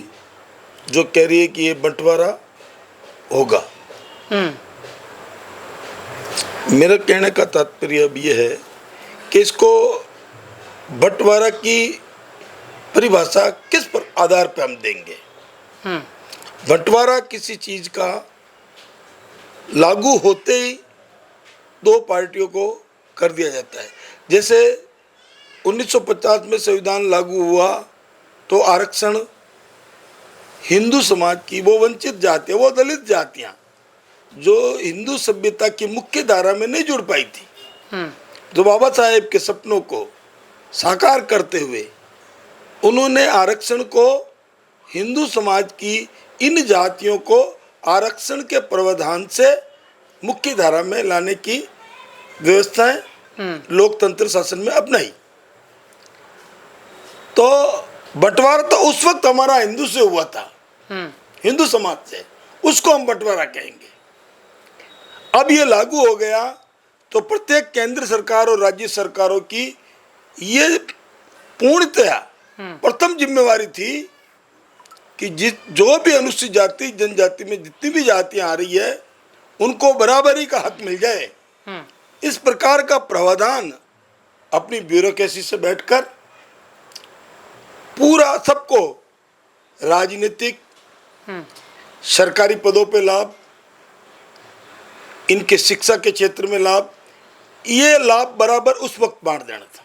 जो कह रही है कि ये बंटवारा होगा, मेरा कहने का तात्पर्य अब ये है कि इसको बंटवारा की परिभाषा किस पर आधार पर हम देंगे। बंटवारा किसी चीज का लागू होते ही दो पार्टियों को कर दिया जाता है। जैसे 1950 में संविधान लागू हुआ तो आरक्षण हिंदू समाज की वो वंचित जातियाँ, वो दलित जातियाँ जो हिंदू सभ्यता की मुख्य धारा में नहीं जुड़ पाई थी, जो बाबा साहेब के सपनों को साकार करते हुए उन्होंने आरक्षण को हिंदू समाज की इन जातियों को आरक्षण के प्रावधान से मुख्य धारा में लाने की व्यवस्थाएं लोकतंत्र शासन में अपनाई। तो बंटवारा तो उस वक्त हमारा हिंदू से हुआ था, हिंदू समाज से, उसको हम बंटवारा कहेंगे। अब ये लागू हो गया तो प्रत्येक केंद्र सरकार और राज्य सरकारों की ये पूर्णतया प्रथम जिम्मेवारी थी कि जो भी अनुसूचित जाति जनजाति में जितनी भी जातियां आ रही है उनको बराबरी का हक मिल जाए। इस प्रकार का प्रावधान अपनी ब्यूरोक्रेसी से बैठकर पूरा सबको राजनीतिक सरकारी पदों पे लाभ, इनके शिक्षा के क्षेत्र में लाभ, ये लाभ बराबर उस वक्त बांट देना था।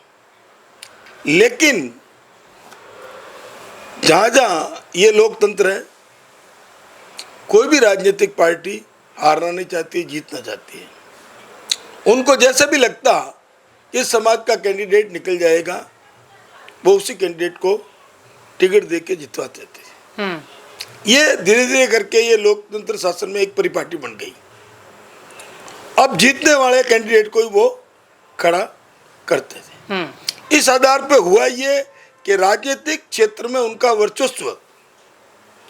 लेकिन जहाँ जहाँ ये लोकतंत्र है, कोई भी राजनीतिक पार्टी हारना नहीं चाहती, जीतना चाहती है। उनको जैसे भी लगता इस समाज का कैंडिडेट निकल जाएगा, वो उसी कैंडिडेट को टिकट दे के जितवाते थे। ये धीरे धीरे करके ये लोकतंत्र शासन में एक परिपाटी बन गई। अब जीतने वाले कैंडिडेट को ही वो खड़ा करते थे। इस आधार पे हुआ ये कि राजनीतिक क्षेत्र में उनका वर्चस्व,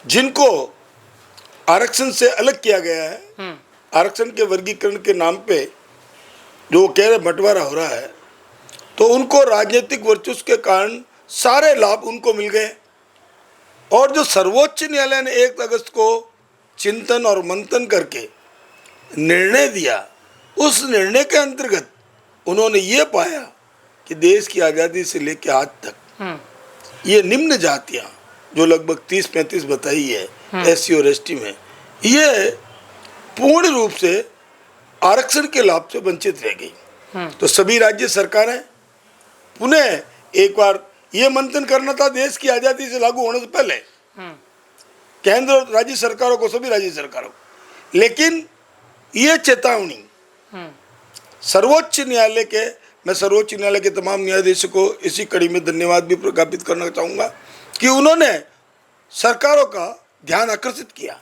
जिनको आरक्षण से अलग किया गया है, आरक्षण के वर्गीकरण के नाम पे जो कह रहे बंटवारा हो रहा है, तो उनको राजनीतिक वर्चस्व के कारण सारे लाभ उनको मिल गए। और जो सर्वोच्च न्यायालय ने 1 अगस्त को चिंतन और मंथन करके निर्णय दिया, उस निर्णय के अंतर्गत उन्होंने ये पाया कि देश की आज़ादी से लेकर आज तक ये निम्न जातियाँ जो लगभग 30-35 बताई है एससी और एसटी में, ये पूर्ण रूप से आरक्षण के लाभ से वंचित रह गई। तो सभी राज्य सरकारें पुनः एक बार ये मंथन करना था देश की आज़ादी से लागू होने से पहले, केंद्र और राज्य सरकारों को, सभी राज्य सरकारों को। लेकिन ये चेतावनी सर्वोच्च न्यायालय के, मैं सर्वोच्च न्यायालय के तमाम न्यायाधीशों को इसी कड़ी में धन्यवाद भी प्रज्ञापित करना चाहूँगा कि उन्होंने सरकारों का ध्यान आकर्षित किया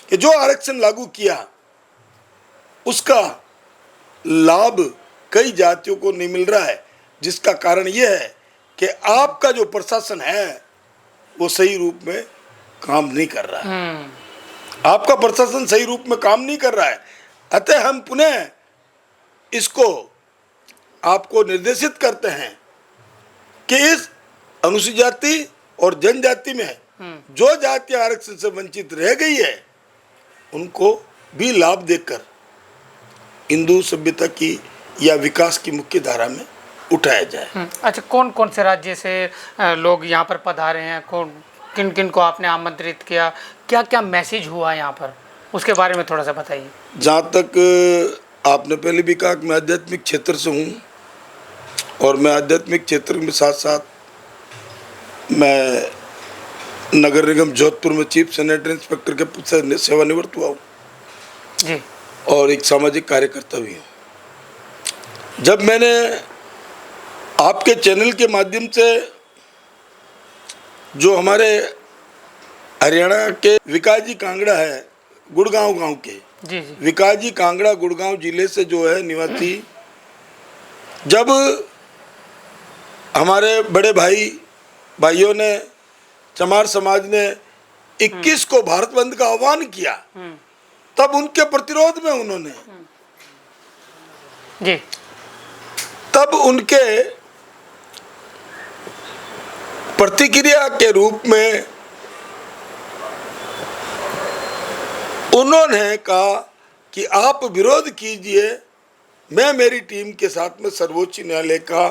कि जो आरक्षण लागू किया उसका लाभ कई जातियों को नहीं मिल रहा है, जिसका कारण यह है कि आपका जो प्रशासन है वो सही रूप में काम नहीं कर रहा है। आपका प्रशासन सही रूप में काम नहीं कर रहा है। अतः हम पुनः इसको आपको निर्देशित करते हैं कि इस अनुसूचित जाति और जनजाति में जो जातियां आरक्षण से वंचित रह गई है उनको भी लाभ देकर हिंदू सभ्यता की या विकास की मुख्य धारा में उठाया जाए। अच्छा, कौन कौन से राज्य से लोग यहाँ पर पधारे हैं, कौन किन किन को आपने आमंत्रित किया, क्या क्या मैसेज हुआ यहाँ पर, उसके बारे में थोड़ा सा बताइए। जहाँ तक आपने पहले भी कहा कि मैं आध्यात्मिक क्षेत्र से हूँ और मैं आध्यात्मिक क्षेत्र में साथ साथ मैं नगर निगम जोधपुर में चीफ सैनिटरी इंस्पेक्टर के पद से सेवानिवृत्त हुआ हूँ जी, और एक सामाजिक कार्यकर्ता भी हूँ। जब मैंने आपके चैनल के माध्यम से जो हमारे हरियाणा के विकास जी कांगड़ा है, गुड़गांव गांव के जी विकास जी कांगड़ा गुड़गांव जिले से जो है निवासी, जब हमारे बड़े भाइयों ने, चमार समाज ने 21 को भारत बंद का आह्वान किया, तब उनके प्रतिरोध में उन्होंने जी, तब उनके प्रतिक्रिया के रूप में उन्होंने कहा कि आप विरोध कीजिए, मैं मेरी टीम के साथ में सर्वोच्च न्यायालय का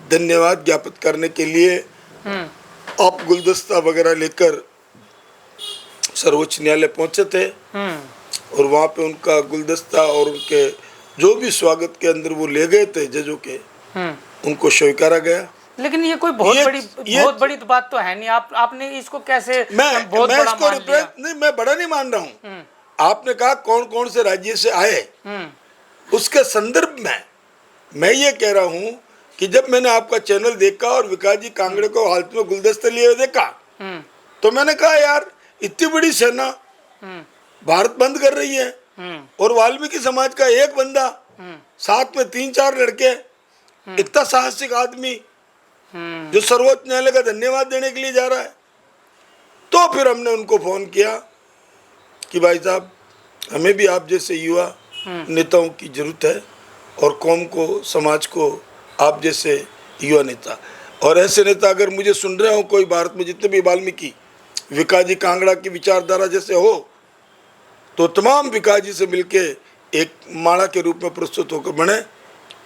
धन्यवाद ज्ञापित करने के लिए आप गुलदस्ता वगैरह लेकर सर्वोच्च न्यायालय पहुंचे थे और वहाँ पे उनका गुलदस्ता और उनके जो भी स्वागत के अंदर वो ले गए थे जजों के, उनको स्वीकारा गया। लेकिन ये कोई बहुत बड़ी बात तो है नहीं, आपने इसको कैसे मैं इसको नहीं, मैं बड़ा नहीं मान रहा हूँ। आपने कहा कौन कौन से राज्य से आए, उसके संदर्भ में मैं ये कह रहा हूँ कि जब मैंने आपका चैनल देखा और विकास जी कांगड़े को हालत में गुलदस्ते लिए हुए देखा, तो मैंने कहा यार इतनी बड़ी सेना भारत बंद कर रही है और वाल्मीकि समाज का एक बंदा, साथ में 3-4 लड़के, इतना साहसिक आदमी जो सर्वोच्च न्यायालय का धन्यवाद देने के लिए जा रहा है। तो फिर हमने उनको फोन किया कि भाई साहब, हमें भी आप जैसे युवा नेताओं की जरूरत है और कौम को, समाज को आप जैसे युवा नेता, और ऐसे नेता अगर मुझे सुन रहे हो कोई, भारत में जितने भी वाल्मीकि विकास जी कांगड़ा की विचारधारा जैसे हो, तो तमाम विकास जी से मिलके एक माला के रूप में प्रस्तुत होकर बने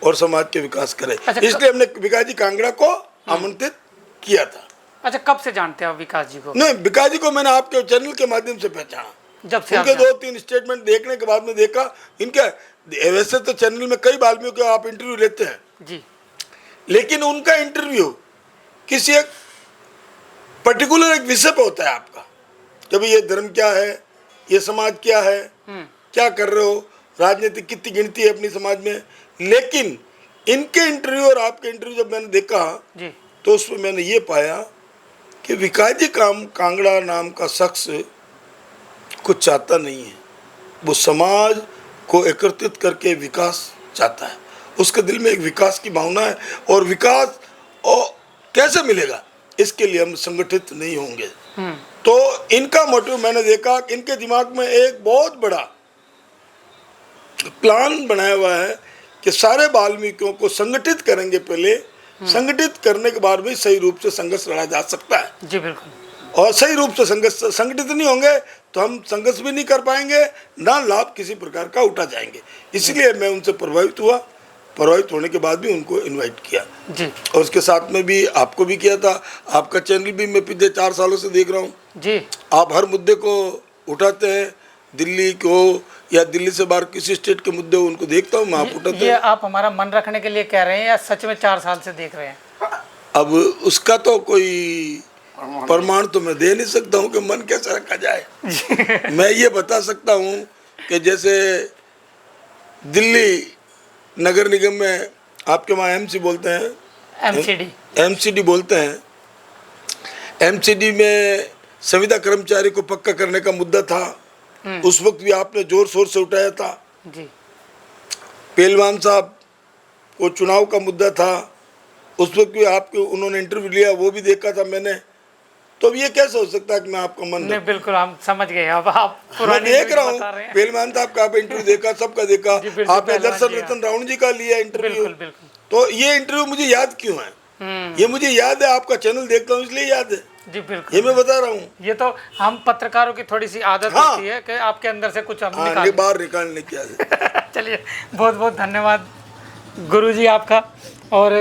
और समाज के विकास करे। इसलिए हमने विकास जी कांगड़ा को आमंत्रित किया था। अच्छा, कब से जानते हैं आप विकास जी को? नहीं, विकास जी को मैंने आपके चैनल के माध्यम से पहचाना। जब से उनके 2-3 स्टेटमेंट देखने के बाद में देखा, इनके वैसे तो चैनल में कई बाल्मियों के आप इंटरव्यू लेते हैं जी, लेकिन उनका इंटरव्यू किसी एक पर्टिकुलर एक विषय पे होता है आपका, कि भाई ये धर्म क्या है, ये समाज क्या है, क्या कर रहे हो, राजनीतिक कितनी गिनती है अपनी समाज में, लेकिन इनके इंटरव्यू और आपके इंटरव्यू जब मैंने देखा जी। तो उसमें मैंने ये पाया कि विकास जी कांगड़ा नाम का शख्स कुछ चाहता नहीं है, वो समाज को एकत्रित करके विकास चाहता है, उसके दिल में एक विकास की भावना है, और विकास कैसे मिलेगा इसके लिए हम संगठित नहीं होंगे। तो इनका मोटिव मैंने देखा कि इनके दिमाग में एक बहुत बड़ा प्लान बनाया हुआ है कि सारे वाल्मीकियों को संगठित करेंगे पहले, संगठित करने के बाद भी सही रूप से संघर्ष लड़ा जा सकता है। जी बिल्कुल। और सही रूप से संगठित नहीं होंगे तो हम संघर्ष भी नहीं कर पाएंगे, ना लाभ किसी प्रकार का उठा जाएंगे। इसलिए मैं उनसे प्रभावित हुआ, प्रभावित होने के बाद भी उनको इनवाइट किया जी। और उसके साथ में भी आपको भी किया था। आपका चैनल भी मैं पिछले 4 सालों से देख रहा हूँ जी। आप हर मुद्दे को उठाते हैं, दिल्ली को या दिल्ली से बाहर किसी स्टेट के मुद्दे उनको देखता हूँ मैं, आप उठाते ये हैं। आप हमारा मन रखने के लिए कह रहे हैं या सच में 4 साल से देख रहे हैं? अब उसका तो कोई प्रमाण तो मैं दे नहीं सकता हूँ कि मन कैसे रखा जाए। मैं ये बता सकता हूँ कि जैसे दिल्ली नगर निगम में आपके वहाँ एमसी बोलते हैं, एमसीडी बोलते हैं। एमसीडी में संविदा कर्मचारी को पक्का करने का मुद्दा था, उस वक्त भी आपने जोर शोर से उठाया था जी। पहलवान साहब को चुनाव का मुद्दा था, उस वक्त भी आपके उन्होंने इंटरव्यू लिया, वो भी देखा था मैंने। तो अब ये कैसे हो सकता है कि मैं आपका मन नहीं, बिल्कुल हम समझ गए। अब आप मैं देख रहा हूँ पहलवान साहब का आप इंटरव्यू देखा, सबका देखा, आपने दर्शन रतन रावण जी का लिया इंटरव्यू। तो ये इंटरव्यू मुझे याद क्यों है? ये मुझे याद है, आपका चैनल देखता हूँ इसलिए याद है जी। बिल्कुल, ये मैं बता रहा हूँ। ये तो हम पत्रकारों की थोड़ी सी आदत होती है कि आपके अंदर से कुछ हम बाहर निकालने की आदत। चलिए, बहुत बहुत धन्यवाद गुरुजी आपका। और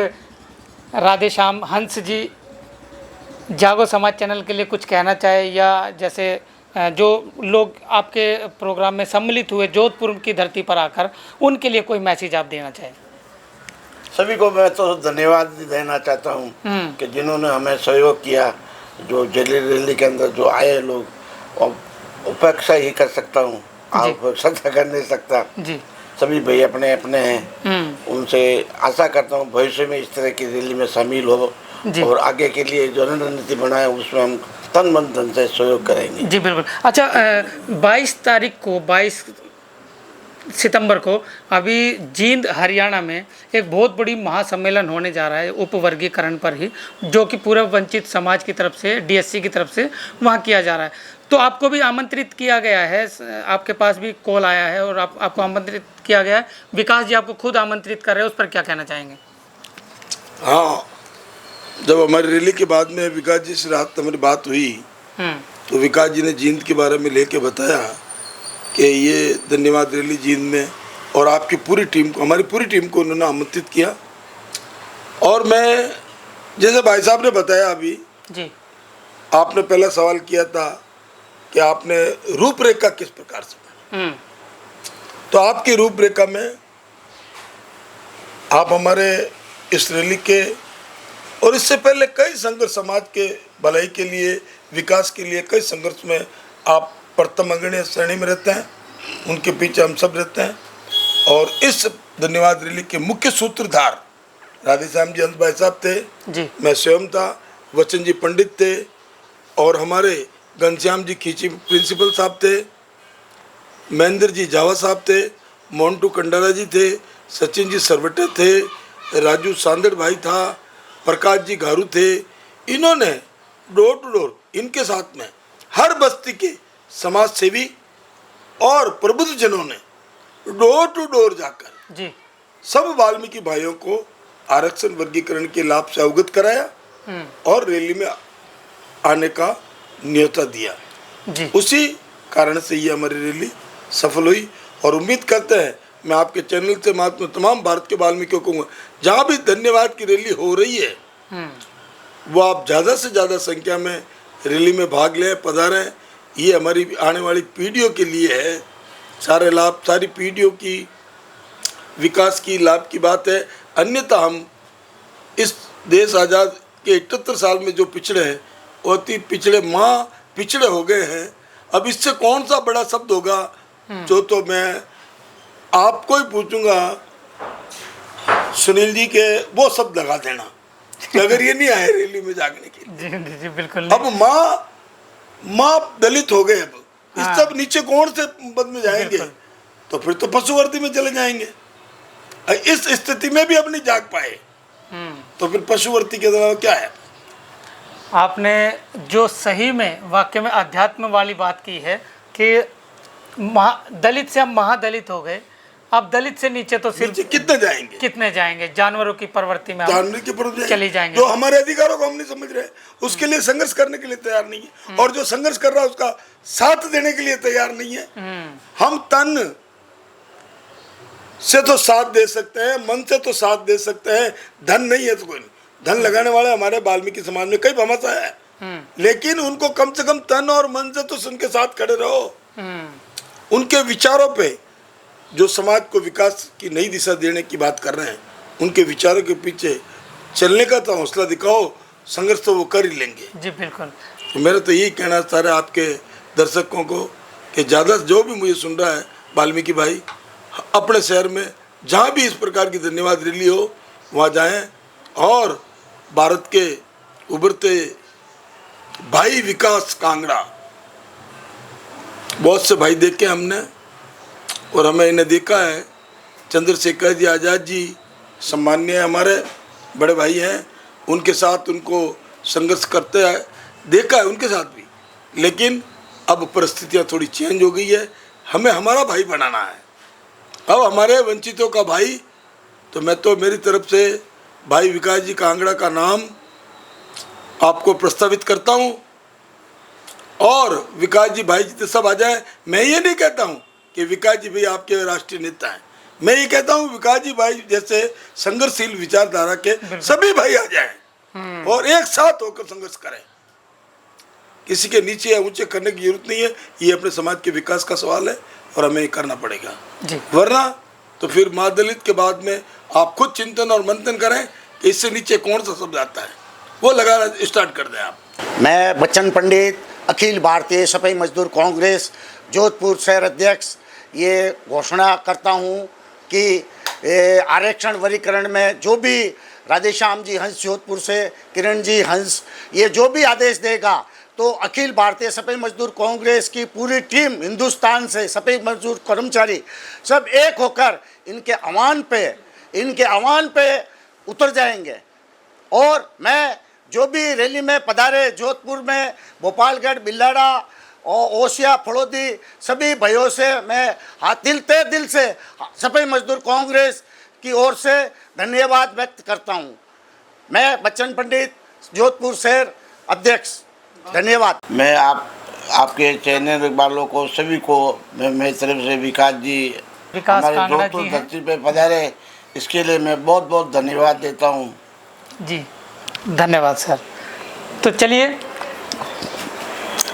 राधे श्याम हंस जी, जागो समाज चैनल के लिए कुछ कहना चाहे, या जैसे जो लोग आपके प्रोग्राम में सम्मिलित हुए जोधपुर की धरती पर आकर, उनके लिए कोई मैसेज आप देना चाहें? सभी को मैं तो धन्यवाद देना चाहता हूँ कि जिन्होंने हमें सहयोग किया। जो दिल्ली रैली के अंदर जो आए लोग, और उपेक्षा ही कर सकता हूँ, आप उपेक्षा कर नहीं सकता जी। सभी भाई अपने अपने हैं, उनसे आशा करता हूँ भविष्य में इस तरह की रैली में शामिल हो और आगे के लिए जो रणनीति बनाए उसमें हम तन मन धन से सहयोग करेंगे। जी बिल्कुल। अच्छा, 22 तारीख को 22 सितंबर को अभी जींद हरियाणा में एक बहुत बड़ी महासम्मेलन होने जा रहा है उपवर्गीकरण पर ही, जो कि पूर्व वंचित समाज की तरफ से, डीएससी की तरफ से वहाँ किया जा रहा है। तो आपको भी आमंत्रित किया गया है, आपके पास भी कॉल आया है और आपको आमंत्रित किया गया है। विकास जी आपको खुद आमंत्रित कर रहे हैं, उस पर क्या कहना चाहेंगे? हाँ, जब हमारी रैली के बाद में विकास जी से रात हमारी बात हुई तो विकास जी ने जींद के बारे में लेके बताया कि ये धन्यवाद रैली जींद में, और आपकी पूरी टीम को, हमारी पूरी टीम को उन्होंने आमंत्रित किया। और मैं जैसे भाई साहब ने बताया अभी जी, आपने पहला सवाल किया था कि आपने रूपरेखा किस प्रकार से, तो आपकी रूपरेखा में आप हमारे इस रैली के और इससे पहले कई संघर्ष, समाज के भलाई के लिए, विकास के लिए कई संघर्ष में आप प्रथम अग्रणी श्रेणी में रहते हैं, उनके पीछे हम सब रहते हैं। और इस धन्यवाद रैली के मुख्य सूत्रधार राधे श्याम जी हंस भाई साहब थे जी, मैं स्वयं था, वचन जी पंडित थे, और हमारे घनश्याम जी खींची प्रिंसिपल साहब थे, महेंद्र जी जावा साहब थे, मोन्टू कंडारा जी थे, सचिन जी सरवटे थे, राजू सांदड़ भाई था, प्रकाश जी घारू थे। इन्होंने डोर टू डोर, इनके साथ में हर बस्ती के समाज सेवी और प्रबुद्ध जनों ने डोर टू डोर जाकर जी सब वाल्मीकि भाइयों को आरक्षण वर्गीकरण के लाभ से अवगत कराया और रैली में आने का न्योता दिया जी। उसी कारण से ये हमारी रैली सफल हुई। और उम्मीद करते हैं, मैं आपके चैनल से मात्र तमाम भारत के वाल्मीकियों को कहूँगा, जहाँ भी धन्यवाद की रैली हो रही है वो आप ज़्यादा से ज़्यादा संख्या में रैली में भाग लें, पधारें। ये हमारी आने वाली पीढ़ियों के लिए है, सारे लाभ, सारी पीढ़ियों की विकास की लाभ की बात है। अन्यथा हम इस देश आज़ाद के 78 साल में जो पिछड़े हैं, वो अति पिछड़े पिछड़े हो गए हैं। अब इससे कौन सा बड़ा शब्द होगा जो तो मैं आपको ही पूछूंगा सुनील जी के वो शब्द लगा देना कि अगर ये नहीं आए रैली में जागने के लिए। जी जी बिल्कुल। अब माँ दलित हो गए, अब इस सब नीचे कौन से पद में जाएंगे? तो फिर तो पशुवर्ती में चले जाएंगे। इस स्थिति में भी अब नहीं जाग पाए तो फिर पशुवर्ती के अलावा क्या है? आपने जो सही में वाक्य में अध्यात्म वाली बात की है कि दलित से हम महादलित हो गए, अब दलित से नीचे तो सिर्फ कितने जाएंगे? जानवरों की प्रवृत्ति में चली जाएंगे। जो हमारे अधिकारों को हम नहीं समझ रहे, उसके लिए संघर्ष करने के लिए तैयार नहीं है, और जो संघर्ष कर रहा है उसका साथ देने के लिए तैयार नहीं है। हम तन से तो साथ दे सकते हैं, मन से तो साथ दे सकते हैं, धन नहीं है तो कोई नहीं। धन लगाने वाले हमारे वाल्मीकि समाज में कई भमासा है, लेकिन उनको कम से कम तन और मन से तो उनके साथ खड़े रहो। उनके विचारों पे जो समाज को विकास की नई दिशा देने की बात कर रहे हैं, उनके विचारों के पीछे चलने का तो हौसला दिखाओ, संघर्ष तो वो कर ही लेंगे। जी बिल्कुल। तो मेरा तो यही कहना सारे आपके दर्शकों को कि ज़्यादा जो भी मुझे सुन रहा है, वाल्मीकि भाई अपने शहर में जहाँ भी इस प्रकार की धन्यवाद रैली हो वहाँ जाएं, और भारत के उभरते भाई विकास कांगड़ा, बहुत से भाई देखे हमने और हमें इन्हें देखा है। चंद्रशेखर जी आज़ाद जी सम्माननीय हमारे बड़े भाई हैं, उनके साथ उनको संघर्ष करते हैं, देखा है उनके साथ भी, लेकिन अब परिस्थितियाँ थोड़ी चेंज हो गई है। हमें हमारा भाई बनाना है, अब हमारे वंचितों का भाई। तो मैं तो मेरी तरफ से भाई विकास जी कांगड़ा का नाम आपको प्रस्तावित करता हूं, और विकास जी भाई जी तो सब आ जाए। मैं ये नहीं कहता हूं कि विकास जी भाई आपके राष्ट्रीय नेता हैं, मैं ये कहता हूं विकास जी भाई जैसे संघर्षशील विचारधारा के सभी भाई आ जाएं और एक साथ होकर संघर्ष करें। किसी के नीचे या ऊंचे करने की जरूरत नहीं है, ये अपने समाज के विकास का सवाल है और हमें करना पड़ेगा। वरना तो फिर महादलित के बाद में आप खुद चिंतन और मंथन करें कि इससे नीचे कौन सा शब्द आता है, वो लगाना स्टार्ट कर दें आप। मैं बच्चन पंडित, अखिल भारतीय सफाई मजदूर कांग्रेस जोधपुर शहर अध्यक्ष, ये घोषणा करता हूँ कि आरक्षण वर्गीकरण में जो भी राधेश्याम जी हंस जोधपुर से, किरण जी हंस, ये जो भी आदेश देगा तो अखिल भारतीय सफाई मजदूर कांग्रेस की पूरी टीम, हिंदुस्तान से सफाई मजदूर कर्मचारी सब एक होकर इनके आह्वान पे उतर जाएंगे। और मैं जो भी रैली में पधारे, जोधपुर में, भोपालगढ़, बिल्लाड़ा और ओसिया, फड़ौदी, सभी भाइयों से मैं दिल से सफाई मजदूर कांग्रेस की ओर से धन्यवाद व्यक्त करता हूँ। मैं बच्चन पंडित, जोधपुर शहर अध्यक्ष, धन्यवाद। मैं आपके चैनल वालों को सभी को मेरी तरफ से विकास हमारे जोधपुर धरती पे पधारे, इसके लिए मैं बहुत बहुत धन्यवाद देता हूँ। जी धन्यवाद सर। तो चलिए,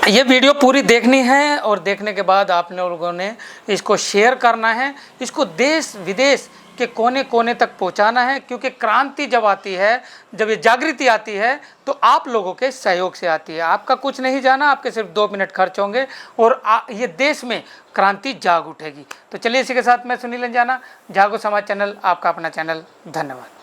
ये वीडियो पूरी देखनी है और देखने के बाद आप लोगों ने इसको शेयर करना है, इसको देश विदेश के कोने कोने तक पहुंचाना है, क्योंकि क्रांति जब आती है, जब ये जागृति आती है तो आप लोगों के सहयोग से आती है। आपका कुछ नहीं जाना, आपके सिर्फ 2 मिनट खर्च होंगे और ये देश में क्रांति जाग उठेगी। तो चलिए, इसी के साथ मैं सुनील अंजाना, जागो समाज चैनल, आपका अपना चैनल। धन्यवाद।